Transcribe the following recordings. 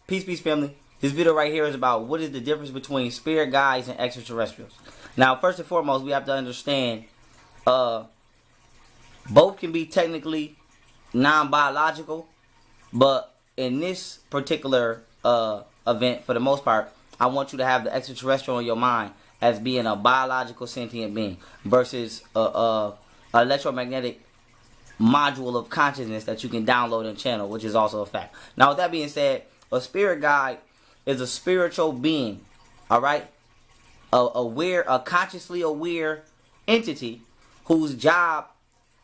Peace, family. This video right here is about what is the difference between spirit guides and extraterrestrials. Now, first and foremost, we have to understand both can be technically non-biological, but in this particular event, for the most part, I want you to have the extraterrestrial in your mind as being a biological sentient being versus a electromagnetic module of consciousness that you can download and channel, which is also a fact. Now, with that being said, a spirit guide is a spiritual being, all right? A consciously aware entity whose job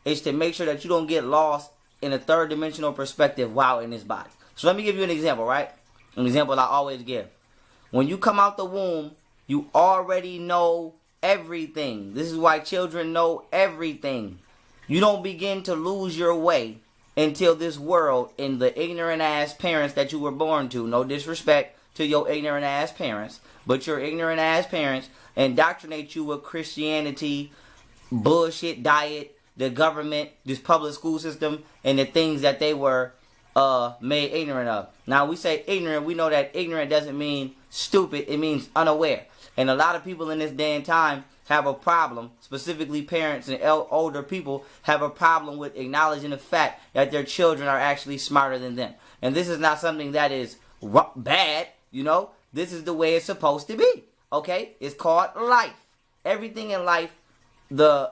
is to make sure that you don't get lost in a third dimensional perspective while in this body. So let me give you an example, right? An example I always give. When you come out the womb, you already know everything. This is why children know everything. You don't begin to lose your way until this world and the ignorant ass parents that you were born to. No disrespect to your ignorant ass parents, but your ignorant ass parents indoctrinate you with Christianity, bullshit diet, the government, this public school system, and the things that they were made ignorant of. Now, we say ignorant. We know that ignorant doesn't mean stupid. It means unaware. And a lot of people in this day and time have a problem, specifically parents and older people have a problem with acknowledging the fact that their children are actually smarter than them. And this is not something that is bad, you know. This is the way it's supposed to be, okay? It's called life. Everything in life, the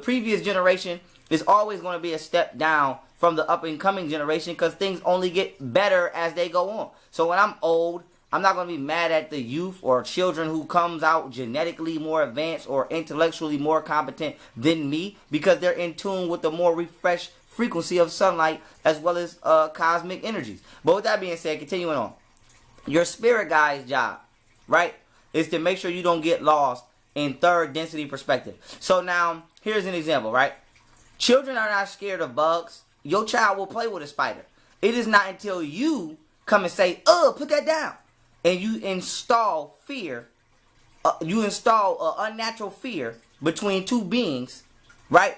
previous generation is always going to be a step down from the up and coming generation because things only get better as they go on. So when I'm old, I'm not going to be mad at the youth or children who comes out genetically more advanced or intellectually more competent than me because they're in tune with the more refreshed frequency of sunlight as well as cosmic energies. But with that being said, continuing on, your spirit guide's job, right, is to make sure you don't get lost in third density perspective. So now, here's an example, right? Children are not scared of bugs. Your child will play with a spider. It is not until you come and say, put that down. And you install fear, you install unnatural fear between two beings, right,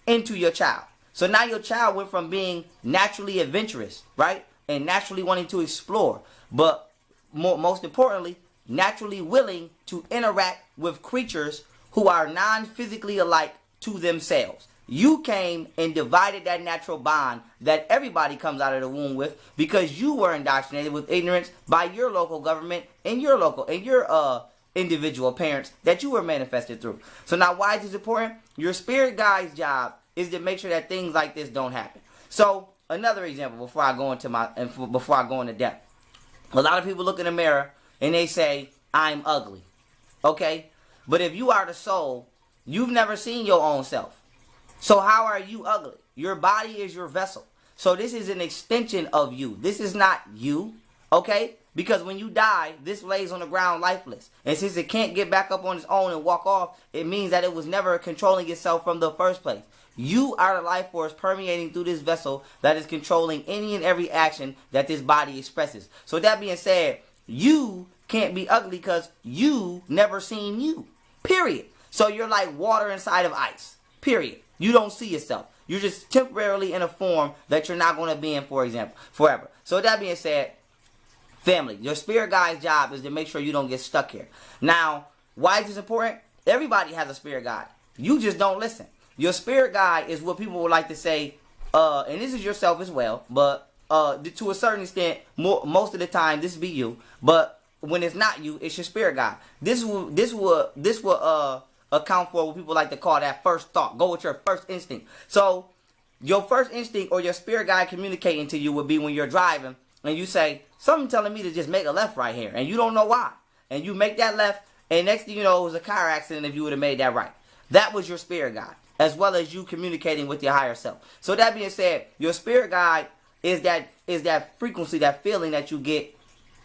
into your child. So now your child went from being naturally adventurous, right, and naturally wanting to explore, but most importantly, naturally willing to interact with creatures who are non-physically alike to themselves. You came and divided that natural bond that everybody comes out of the womb with because you were indoctrinated with ignorance by your local government and your individual parents that you were manifested through. So now why is this important? Your spirit guide's job is to make sure that things like this don't happen. So another example before I go into depth. A lot of people look in the mirror and they say, I'm ugly. Okay? But if you are the soul, you've never seen your own self. So how are you ugly? Your body is your vessel. So this is an extension of you. This is not you, okay? Because when you die, this lays on the ground lifeless. And since it can't get back up on its own and walk off, it means that it was never controlling itself from the first place. You are the life force permeating through this vessel that is controlling any and every action that this body expresses. So with that being said, you can't be ugly because you never seen you, period. So you're like water inside of ice, period. You don't see yourself. You're just temporarily in a form that you're not going to be in, for example, forever. So with that being said, family, your spirit guide's job is to make sure you don't get stuck here. Now, why is this important? Everybody has a spirit guide. You just don't listen. Your spirit guide is what people would like to say, and this is yourself as well, but to a certain extent, most of the time, this be you. But when it's not you, it's your spirit guide. This will account for what people like to call that first thought. Go with your first instinct. So your first instinct or your spirit guide communicating to you would be when you're driving and you say, something telling me to just make a left right here, and you don't know why. And you make that left, and next thing you know, it was a car accident if you would have made that right. That was your spirit guide, as well as you communicating with your higher self. So that being said, your spirit guide is that frequency, that feeling that you get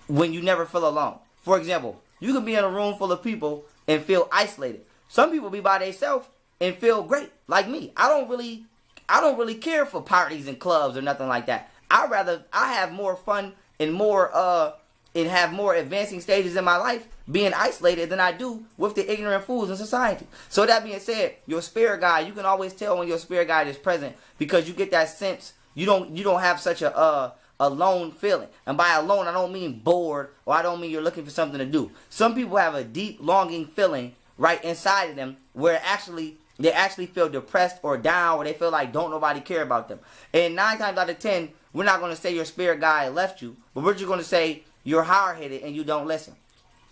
when you never feel alone. For example, you can be in a room full of people and feel isolated. Some people be by themselves and feel great, like me. I don't really care for parties and clubs or nothing like that. I have more fun and have more advancing stages in my life being isolated than I do with the ignorant fools in society. So that being said, your spirit guide, you can always tell when your spirit guide is present because you get that sense. You don't have such a alone feeling. And by alone, I don't mean bored, or I don't mean you're looking for something to do. Some people have a deep longing feeling right inside of them where they actually feel depressed or down, or they feel like don't nobody care about them. And 9 times out of 10, we're not going to say your spirit guide left you, but we're just going to say you're hard-headed and you don't listen.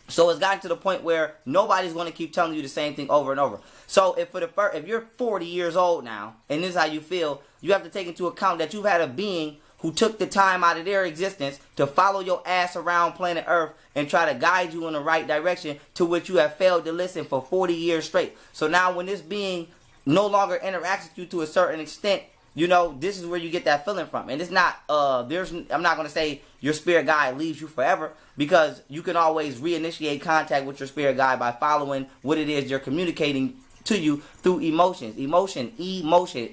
So it's gotten to the point where nobody's going to keep telling you the same thing over and over. So if you're 40 years old now, and this is how you feel, you have to take into account that you've had a being who took the time out of their existence to follow your ass around planet Earth and try to guide you in the right direction, to which you have failed to listen for 40 years straight. So now when this being no longer interacts with you to a certain extent, you know, this is where you get that feeling from. And it's not, I'm not going to say your spirit guide leaves you forever, because you can always reinitiate contact with your spirit guide by following what it is they're communicating to you through emotions. Emotion,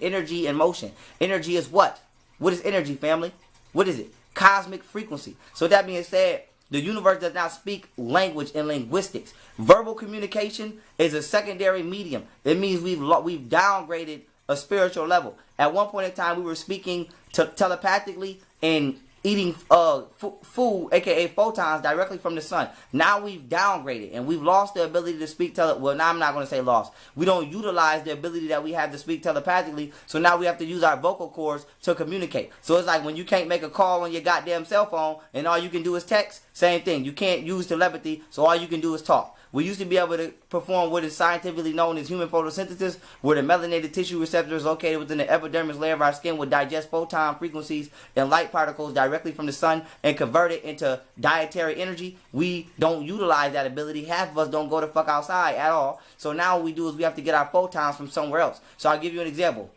energy and motion. Energy is what? What is energy, family? What is it? Cosmic frequency. So that being said, the universe does not speak language and linguistics. Verbal communication is a secondary medium. It means we've downgraded a spiritual level. At one point in time, we were speaking telepathically and eating food, aka photons, directly from the sun. Now we've downgraded and we've lost the ability to speak well, now I'm not going to say lost. We don't utilize the ability that we have to speak telepathically, so now we have to use our vocal cords to communicate. So it's like when you can't make a call on your goddamn cell phone and all you can do is text, same thing. You can't use telepathy, so all you can do is talk. We used to be able to perform what is scientifically known as human photosynthesis, where the melanated tissue receptors located within the epidermis layer of our skin would digest photon frequencies and light particles directly from the sun and convert it into dietary energy. We don't utilize that ability. Half of us don't go the fuck outside at all. So now what we do is we have to get our photons from somewhere else. So I'll give you an example.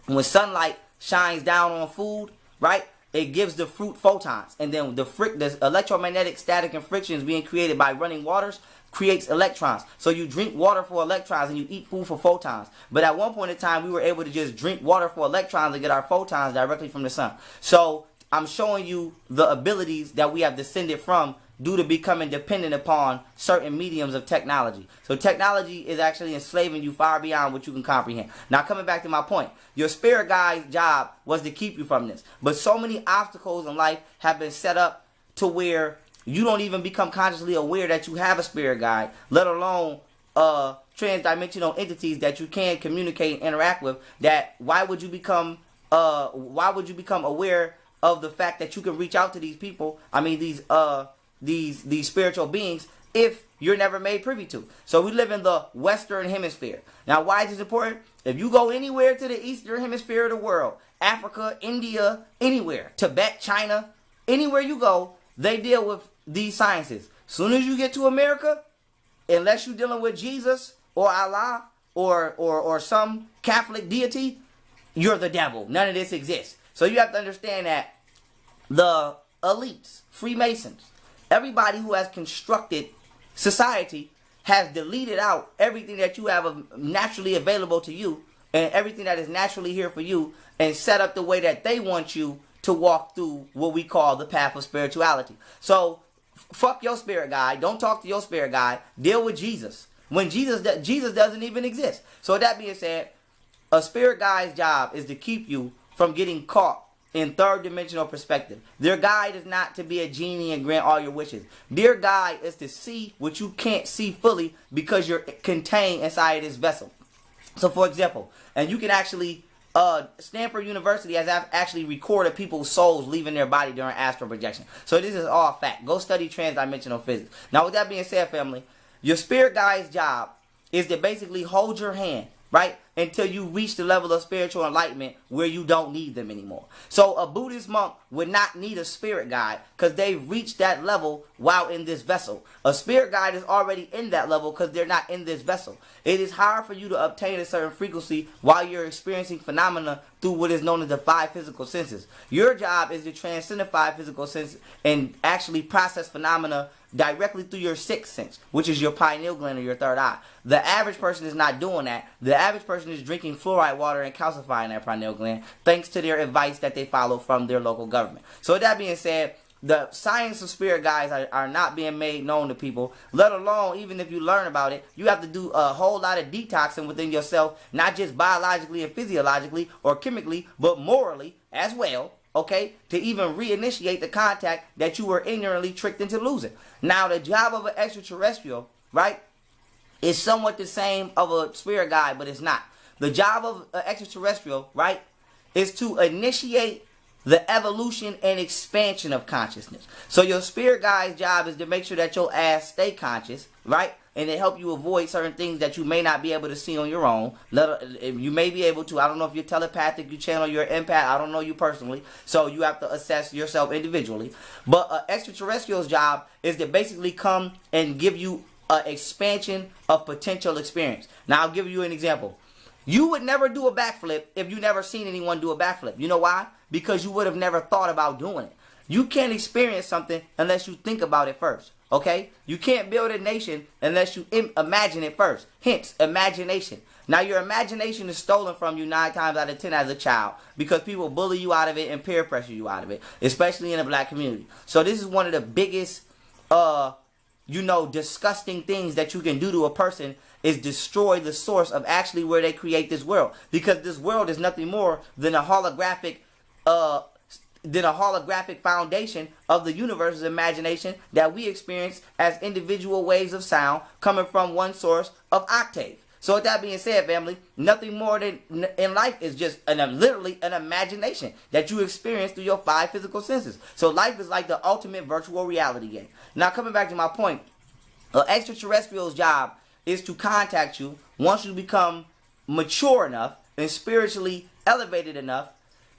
When sunlight shines down on food, right, it gives the fruit photons. And then the electromagnetic static and frictions being created by running waters creates electrons. So you drink water for electrons and you eat food for photons. But at one point in time, we were able to just drink water for electrons and get our photons directly from the sun. So I'm showing you the abilities that we have descended from due to becoming dependent upon certain mediums of technology. So technology is actually enslaving you far beyond what you can comprehend. Now, coming back to my point, your spirit guide's job was to keep you from this. But so many obstacles in life have been set up to where you don't even become consciously aware that you have a spirit guide, let alone trans-dimensional entities that you can communicate and interact with. That why would you become aware of the fact that you can reach out to these people? I mean, these spiritual beings, if you're never made privy to. So we live in the Western Hemisphere. Now, why is this important? If you go anywhere to the Eastern Hemisphere of the world, Africa, India, anywhere, Tibet, China, anywhere you go, they deal with these sciences. Soon as you get to America, unless you're dealing with Jesus or Allah or some Catholic deity, you're the devil. None of this exists. So you have to understand that the elites, Freemasons, everybody who has constructed society has deleted out everything that you have naturally available to you and everything that is naturally here for you, and set up the way that they want you to walk through what we call the path of spirituality. So fuck your spirit guide. Don't talk to your spirit guide. Deal with Jesus. When Jesus doesn't even exist. So with that being said, a spirit guide's job is to keep you from getting caught in third dimensional perspective. Their guide is not to be a genie and grant all your wishes. Their guide is to see what you can't see fully because you're contained inside this vessel. So for example, and you can actually Stanford University has actually recorded people's souls leaving their body during astral projection. So this is all fact. Go study transdimensional physics. Now, with that being said, family, your spirit guide's job is to basically hold your hand, right, until you reach the level of spiritual enlightenment where you don't need them anymore. So a Buddhist monk would not need a spirit guide because they've reached that level while in this vessel. A spirit guide is already in that level because they're not in this vessel. It is hard for you to obtain a certain frequency while you're experiencing phenomena through what is known as the 5 physical senses. Your job is to transcend the 5 physical senses and actually process phenomena directly through your 6th sense, which is your pineal gland or your third eye. The average person is not doing that. The average person is drinking fluoride water and calcifying that pineal gland thanks to their advice that they follow from their local government. So with that being said, the science of spirit guides are not being made known to people, let alone even if you learn about it, you have to do a whole lot of detoxing within yourself, not just biologically and physiologically or chemically, but morally as well. okay, to even reinitiate the contact that you were ignorantly tricked into losing. Now, the job of an extraterrestrial, right, is somewhat the same of a spirit guide, but it's not. The job of an extraterrestrial, right, is to initiate the evolution and expansion of consciousness. So your spirit guide's job is to make sure that your ass stay conscious, right? And to help you avoid certain things that you may not be able to see on your own. You may be able to. I don't know if you're telepathic, you channel, you're empath. I don't know you personally. So you have to assess yourself individually. But an extraterrestrial's job is to basically come and give you an expansion of potential experience. Now, I'll give you an example. You would never do a backflip if you never seen anyone do a backflip. You know why? Because you would have never thought about doing it. You can't experience something unless you think about it first. Okay? You can't build a nation unless you imagine it first. Hence, imagination. Now, your imagination is stolen from you 9 times out of 10 as a child because people bully you out of it and peer pressure you out of it, especially in the black community. So this is one of the biggest, disgusting things that you can do to a person is destroy the source of actually where they create this world. Because this world is nothing more than a holographic foundation of the universe's imagination that we experience as individual waves of sound coming from one source of octave. So with that being said, family, nothing more than in life is just literally an imagination that you experience through your 5 physical senses. So life is like the ultimate virtual reality game. Now, coming back to my point, an extraterrestrial's job is to contact you once you become mature enough and spiritually elevated enough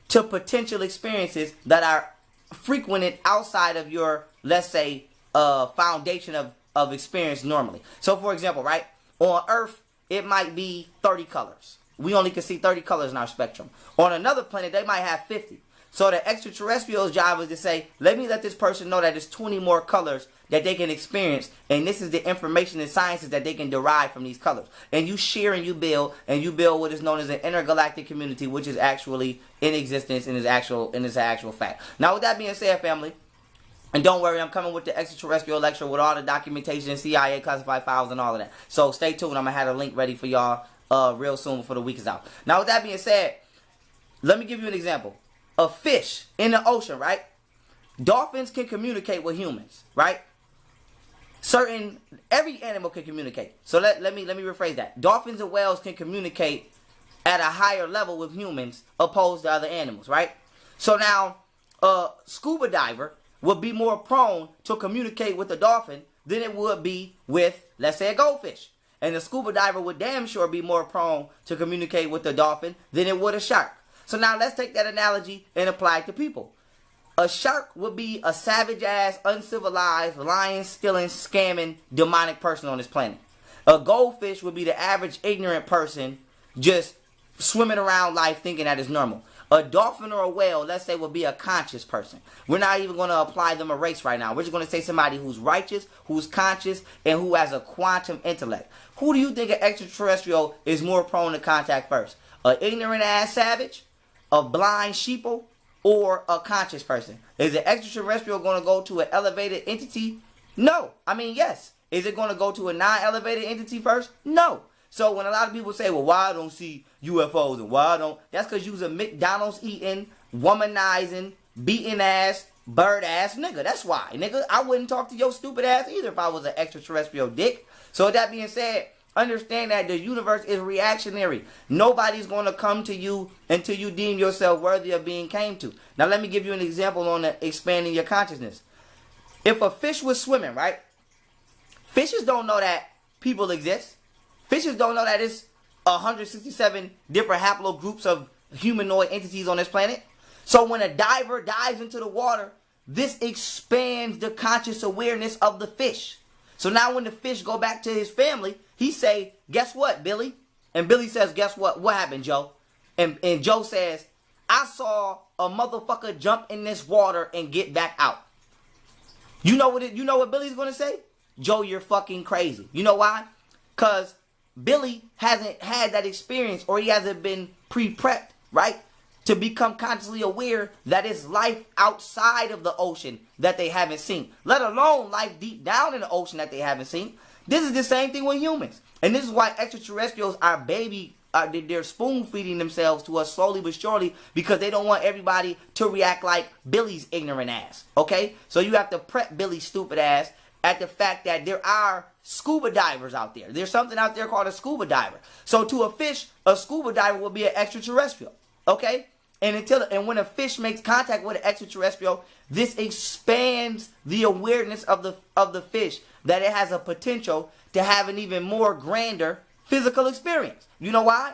to potential experiences that are frequented outside of your, let's say, foundation of experience normally. So, for example, right, on Earth, it might be 30 colors. We only can see 30 colors in our spectrum. On another planet, they might have 50. So the extraterrestrial's job is to say, let me let this person know that there's 20 more colors that they can experience, and this is the information and sciences that they can derive from these colors. And you share and you build what is known as an intergalactic community, which is actually in existence and is actual fact. Now, with that being said, family, and don't worry, I'm coming with the extraterrestrial lecture with all the documentation, CIA classified files, and all of that. So stay tuned. I'm going to have a link ready for y'all real soon before the week is out. Now, with that being said, let me give you an example. A fish in the ocean, right? Dolphins can communicate with humans, right? Every animal can communicate. So let me rephrase that. Dolphins and whales can communicate at a higher level with humans opposed to other animals, right? So now, a scuba diver would be more prone to communicate with a dolphin than it would be with, let's say, a goldfish. And the scuba diver would damn sure be more prone to communicate with a dolphin than it would a shark. So now let's take that analogy and apply it to people. A shark would be a savage-ass, uncivilized, lying-stealing, scamming, demonic person on this planet. A goldfish would be the average ignorant person just swimming around life thinking that it's normal. A dolphin or a whale, let's say, would be a conscious person. We're not even going to apply them a race right now. We're just going to say somebody who's righteous, who's conscious, and who has a quantum intellect. Who do you think an extraterrestrial is more prone to contact first? An ignorant-ass savage? A blind sheeple? Or a conscious person? Is an extraterrestrial going to go to an elevated entity? No. I mean, yes. Is it going to go to a non-elevated entity first? No. So when a lot of people say, well, why I don't see UFOs and why I don't... That's because you was a McDonald's eating, womanizing, beating ass, bird ass nigga. That's why, nigga. I wouldn't talk to your stupid ass either if I was an extraterrestrial dick. So with that being said, understand that the universe is reactionary. Nobody's going to come to you until you deem yourself worthy of being came to. Now, let me give you an example on expanding your consciousness. If a fish was swimming, right? Fishes don't know that people exist. Fishes don't know that it's 167 different haplogroups of humanoid entities on this planet. So when a diver dives into the water, this expands the conscious awareness of the fish. So now when the fish go back to his family, he say, guess what, Billy? And Billy says, guess what? What happened, Joe? And Joe says, I saw a motherfucker jump in this water and get back out. You know what Billy's going to say? Joe, you're fucking crazy. You know why? Because Billy hasn't had that experience, or he hasn't been pre-prepped, right? To become consciously aware that it's life outside of the ocean that they haven't seen. Let alone life deep down in the ocean that they haven't seen. This is the same thing with humans. And this is why extraterrestrials are baby they're spoon feeding themselves to us slowly but surely because they don't want everybody to react like Billy's ignorant ass. Okay, so you have to prep Billy's stupid ass at the fact that there are scuba divers out there. There's something out there called a scuba diver. So to a fish, a scuba diver will be an extraterrestrial. Okay, and when a fish makes contact with an extraterrestrial, this expands the awareness of the fish that it has a potential to have an even more grander physical experience. You know why?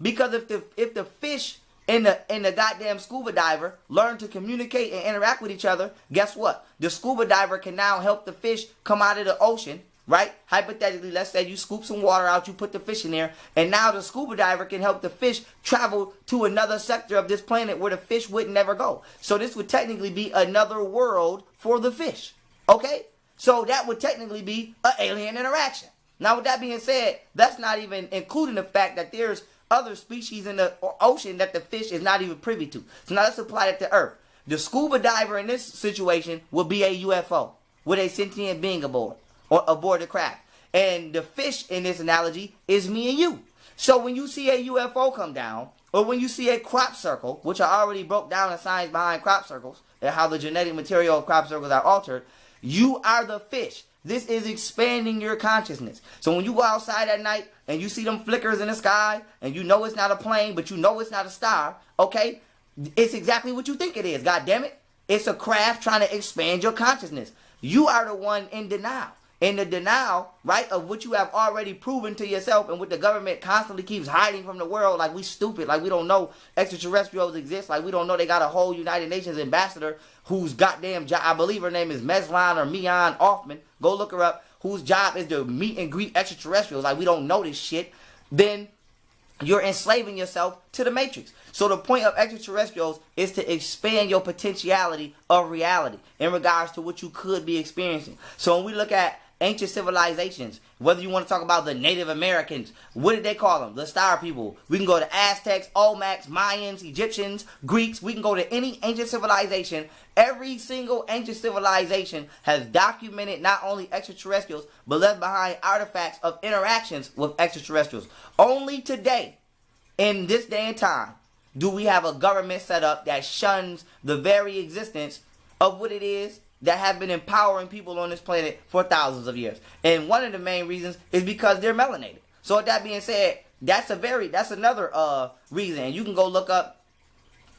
Because if the fish and the goddamn scuba diver learn to communicate and interact with each other, guess what? The scuba diver can now help the fish come out of the ocean, right? Hypothetically, let's say you scoop some water out, you put the fish in there, and now the scuba diver can help the fish travel to another sector of this planet where the fish would never go. So this would technically be another world for the fish. Okay? So that would technically be an alien interaction. Now, with that being said, that's not even including the fact that there's other species in the ocean that the fish is not even privy to. So now let's apply it to Earth. The scuba diver in this situation will be a UFO with a sentient being aboard the craft. And the fish in this analogy is me and you. So when you see a UFO come down, or when you see a crop circle, which I already broke down the science behind crop circles, and how the genetic material of crop circles are altered, you are the fish. This is expanding your consciousness. So when you go outside at night and you see them flickers in the sky and you know it's not a plane, but you know it's not a star, okay? It's exactly what you think it is, God damn it. It's a craft trying to expand your consciousness. You are the one in denial. In the denial, right, of what you have already proven to yourself and what the government constantly keeps hiding from the world, like we stupid, like we don't know extraterrestrials exist, like we don't know they got a whole United Nations ambassador whose goddamn job, I believe her name is Meslan or Mian Offman, go look her up, whose job is to meet and greet extraterrestrials, like we don't know this shit, then you're enslaving yourself to the matrix. So the point of extraterrestrials is to expand your potentiality of reality in regards to what you could be experiencing. So when we look at ancient civilizations, whether you want to talk about the Native Americans, what did they call them? The Star People. We can go to Aztecs, Olmecs, Mayans, Egyptians, Greeks. We can go to any ancient civilization. Every single ancient civilization has documented not only extraterrestrials, but left behind artifacts of interactions with extraterrestrials. Only today, in this day and time, do we have a government set up that shuns the very existence of what it is that have been empowering people on this planet for thousands of years. And one of the main reasons is because they're melanated. So with that being said, that's another reason. And you can go look up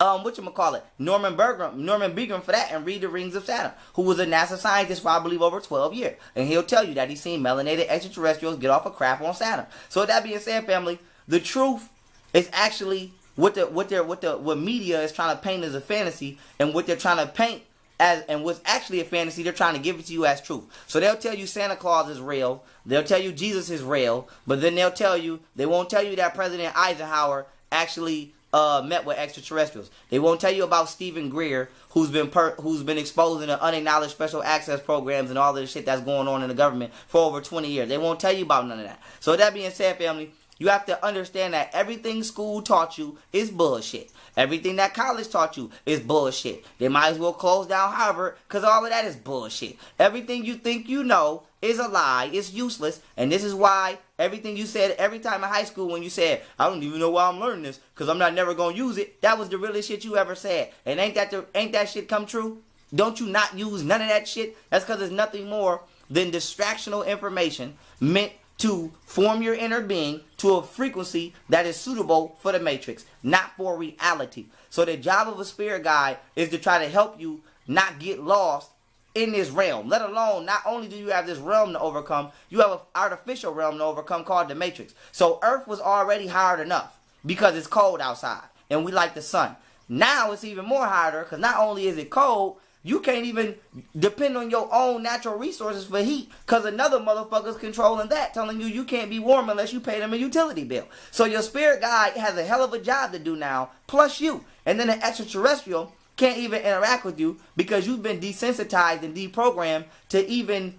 Norman Begram for that and read The Rings of Saturn, who was a NASA scientist for I believe over 12 years. And he'll tell you that he's seen melanated extraterrestrials get off a craft on Saturn. So with that being said, family, the truth is actually what media is trying to paint as a fantasy, and what they're trying to paint and what's actually a fantasy, they're trying to give it to you as truth. So they'll tell you Santa Claus is real. They'll tell you Jesus is real. But then they won't tell you that President Eisenhower actually met with extraterrestrials. They won't tell you about Stephen Greer, who's been exposing the unacknowledged special access programs and all of the shit that's going on in the government for over 20 years. They won't tell you about none of that. So with that being said, family, you have to understand that everything school taught you is bullshit. Everything that college taught you is bullshit. They might as well close down Harvard because all of that is bullshit. Everything you think you know is a lie. It's useless. And this is why everything you said every time in high school when you said, I don't even know why I'm learning this because I'm not never going to use it. That was the realest shit you ever said. And ain't that shit come true? Don't you not use none of that shit? That's because it's nothing more than distractional information meant to form your inner being to a frequency that is suitable for the matrix, not for reality. So the job of a spirit guide is to try to help you not get lost in this realm. Let alone, not only do you have this realm to overcome, you have an artificial realm to overcome called the matrix. So Earth was already hard enough because it's cold outside and we like the sun. Now it's even more harder because not only is it cold, you can't even depend on your own natural resources for heat because another motherfucker's controlling that, telling you can't be warm unless you pay them a utility bill. So your spirit guide has a hell of a job to do now, plus you. And then an extraterrestrial can't even interact with you because you've been desensitized and deprogrammed to even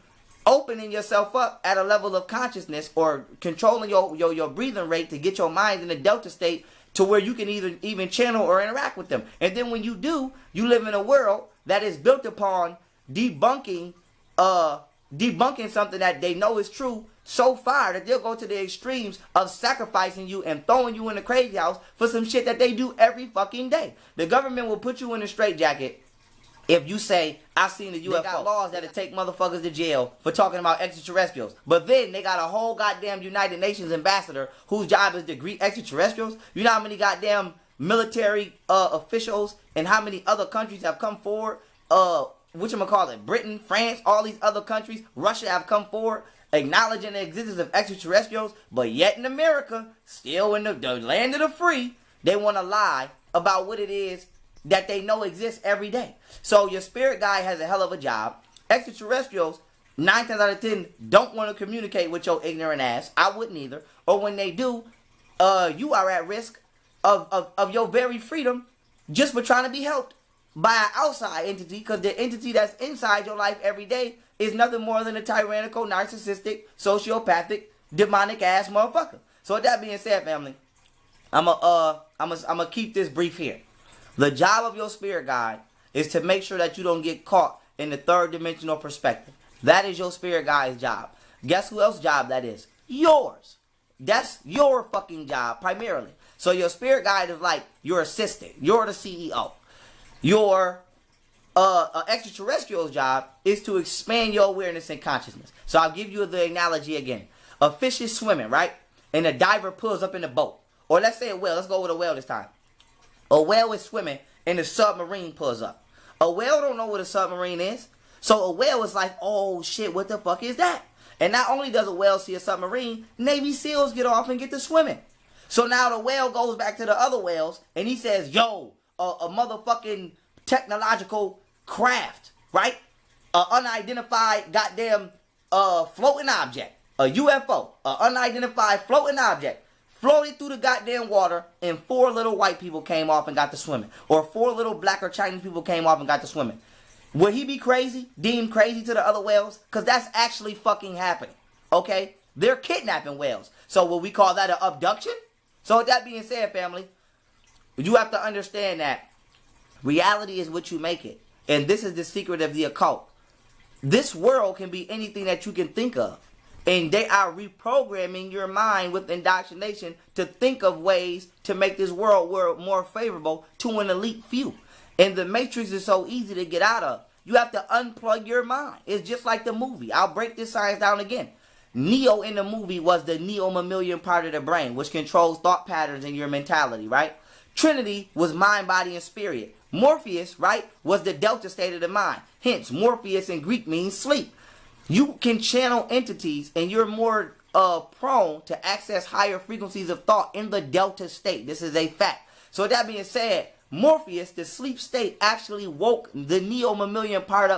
opening yourself up at a level of consciousness or controlling your breathing rate to get your mind in a delta state to where you can even channel or interact with them. And then when you do, you live in a world that is built upon debunking something that they know is true so far that they'll go to the extremes of sacrificing you and throwing you in the crazy house for some shit that they do every fucking day. The government will put you in a straitjacket if you say, I seen the UFO. They got laws that'll take motherfuckers to jail for talking about extraterrestrials. But then they got a whole goddamn United Nations ambassador whose job is to greet extraterrestrials. You know how many goddamn military officials and how many other countries have come forward? Whatchamacallit, Britain, France, all these other countries, Russia have come forward acknowledging the existence of extraterrestrials. But yet in America, still in the land of the free, they want to lie about what it is that they know exists every day. So your spirit guide has a hell of a job. Extraterrestrials, 9 times out of 10, don't want to communicate with your ignorant ass. I wouldn't either. Or when they do, you are at risk of your very freedom just for trying to be helped by an outside entity, because the entity that's inside your life every day is nothing more than a tyrannical, narcissistic, sociopathic, demonic ass motherfucker. So with that being said, family, I'm gonna keep this brief here. The job of your spirit guide is to make sure that you don't get caught in the third dimensional perspective. That is your spirit guide's job. Guess who else's job that is? Yours. That's your fucking job primarily. So your spirit guide is like your assistant. You're the CEO. Your extraterrestrial's job is to expand your awareness and consciousness. So I'll give you the analogy again. A fish is swimming, right? And a diver pulls up in the boat. Or let's say a whale. Let's go with a whale this time. A whale is swimming and the submarine pulls up. A whale don't know what a submarine is. So a whale is like, oh shit, what the fuck is that? And not only does a whale see a submarine, Navy SEALs get off and get to swimming. So now the whale goes back to the other whales and he says, yo, a motherfucking technological craft, right? A unidentified goddamn floating object. A UFO. A unidentified floating object. Floated through the goddamn water, and 4 little white people came off and got to swimming. Or 4 little black or Chinese people came off and got to swimming. Would he be crazy? Deemed crazy to the other whales? Because that's actually fucking happening. Okay? They're kidnapping whales. So will we call that an abduction? So with that being said, family, you have to understand that reality is what you make it. And this is the secret of the occult. This world can be anything that you can think of. And they are reprogramming your mind with indoctrination to think of ways to make this world more favorable to an elite few. And the matrix is so easy to get out of. You have to unplug your mind. It's just like the movie. I'll break this science down again. Neo in the movie was the neo-mammalian part of the brain, which controls thought patterns in your mentality, right? Trinity was mind, body, and spirit. Morpheus, right, was the delta state of the mind. Hence, Morpheus in Greek means sleep. You can channel entities and you're more prone to access higher frequencies of thought in the delta state. This is a fact. So with that being said, Morpheus, the sleep state, actually woke the neo-mammalian part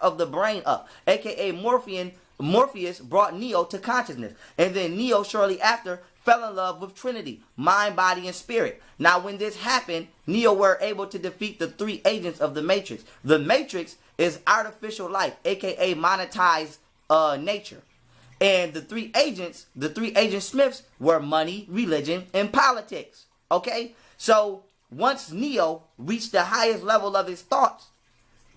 of the brain up. AKA Morpheus brought Neo to consciousness. And then Neo shortly after fell in love with Trinity, mind, body, and spirit. Now when this happened, Neo were able to defeat the 3 agents of the Matrix. The Matrix is artificial life, aka monetized nature. And the 3 agents, Agent Smiths, were money, religion, and politics. Okay? So once Neo reached the highest level of his thoughts,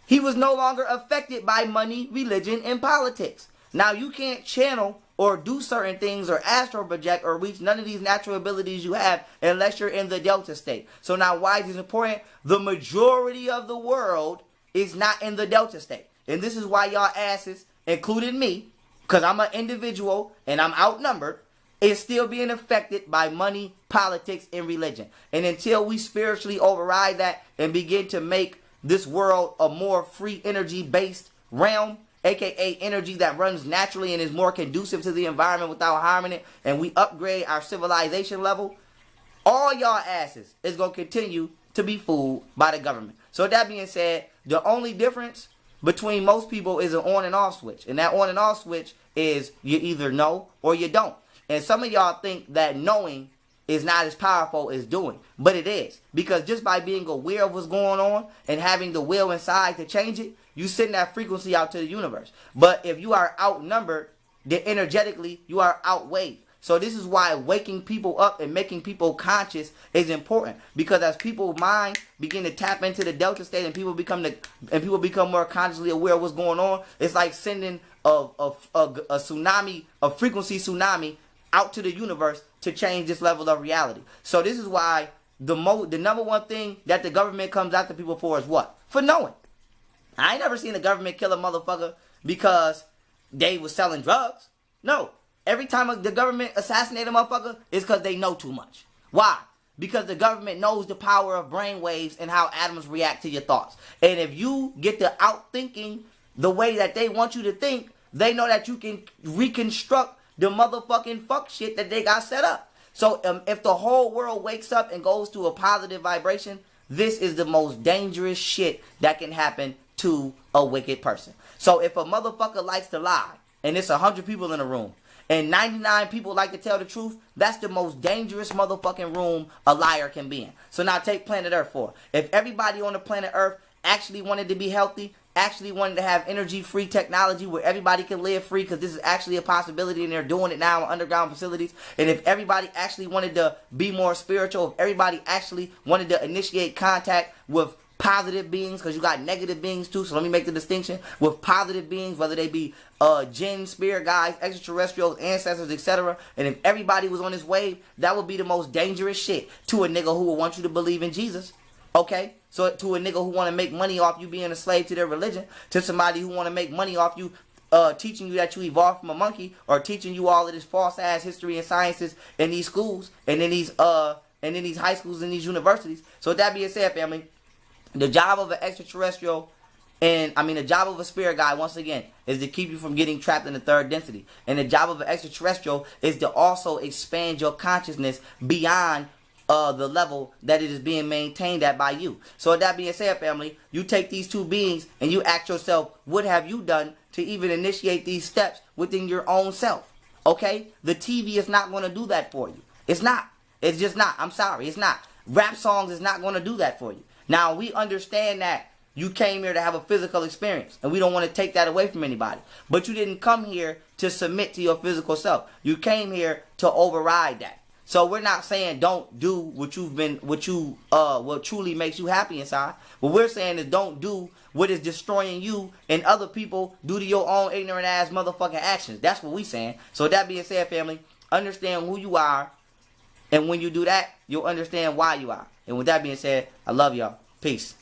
he was no longer affected by money, religion, and politics. Now you can't channel or do certain things or astral project or reach none of these natural abilities you have unless you're in the delta state. So now why is this important? The majority of the world is not in the delta state. And this is why y'all asses, including me, because I'm an individual and I'm outnumbered, is still being affected by money, politics, and religion. And until we spiritually override that and begin to make this world a more free energy-based realm, aka energy that runs naturally and is more conducive to the environment without harming it, and we upgrade our civilization level, all y'all asses is going to continue to be fooled by the government. So that being said, the only difference between most people is an on and off switch. And that on and off switch is you either know or you don't. And some of y'all think that knowing is not as powerful as doing. But it is. Because just by being aware of what's going on and having the will inside to change it, you send that frequency out to the universe. But if you are outnumbered, then energetically you are outweighed. So this is why waking people up and making people conscious is important. Because as people's minds begin to tap into the delta state and people become more consciously aware of what's going on, it's like sending a tsunami, a frequency tsunami out to the universe to change this level of reality. So this is why the number one thing that the government comes after people for is what? For knowing. I ain't never seen the government kill a motherfucker because they was selling drugs. No. Every time the government assassinate a motherfucker, it's because they know too much. Why? Because the government knows the power of brainwaves and how atoms react to your thoughts. And if you get to outthinking the way that they want you to think, they know that you can reconstruct the motherfucking fuck shit that they got set up. So if the whole world wakes up and goes to a positive vibration, this is the most dangerous shit that can happen to a wicked person. So if a motherfucker likes to lie, and it's 100 people in a room, and 99 people like to tell the truth, that's the most dangerous motherfucking room a liar can be in. So now take planet Earth for it. If everybody on the planet Earth actually wanted to be healthy, actually wanted to have energy-free technology where everybody can live free, because this is actually a possibility and they're doing it now in underground facilities, and if everybody actually wanted to be more spiritual, if everybody actually wanted to initiate contact with positive beings, because you got negative beings too, so let me make the distinction, with positive beings, whether they be jinn, spirit guides, extraterrestrials, ancestors, etc. And if everybody was on this wave, that would be the most dangerous shit to a nigga who would want you to believe in Jesus. Okay? So to a nigga who want to make money off you being a slave to their religion, to somebody who want to make money off you teaching you that you evolved from a monkey, or teaching you all of this false ass history and sciences in these schools and in these high schools and these universities. So with that being said, family, the job of an extraterrestrial, and the job of a spirit guide, once again, is to keep you from getting trapped in the third density. And the job of an extraterrestrial is to also expand your consciousness beyond the level that it is being maintained at by you. So with that being said, family, you take these two beings and you ask yourself, what have you done to even initiate these steps within your own self? Okay? The TV is not going to do that for you. It's not. It's just not. I'm sorry. It's not. Rap songs is not going to do that for you. Now, we understand that you came here to have a physical experience, and we don't want to take that away from anybody. But you didn't come here to submit to your physical self. You came here to override that. So we're not saying don't do what truly makes you happy inside. What we're saying is don't do what is destroying you and other people due to your own ignorant ass motherfucking actions. That's what we saying. So with that being said, family, understand who you are, and when you do that, you'll understand why you are. And with that being said, I love y'all. Peace.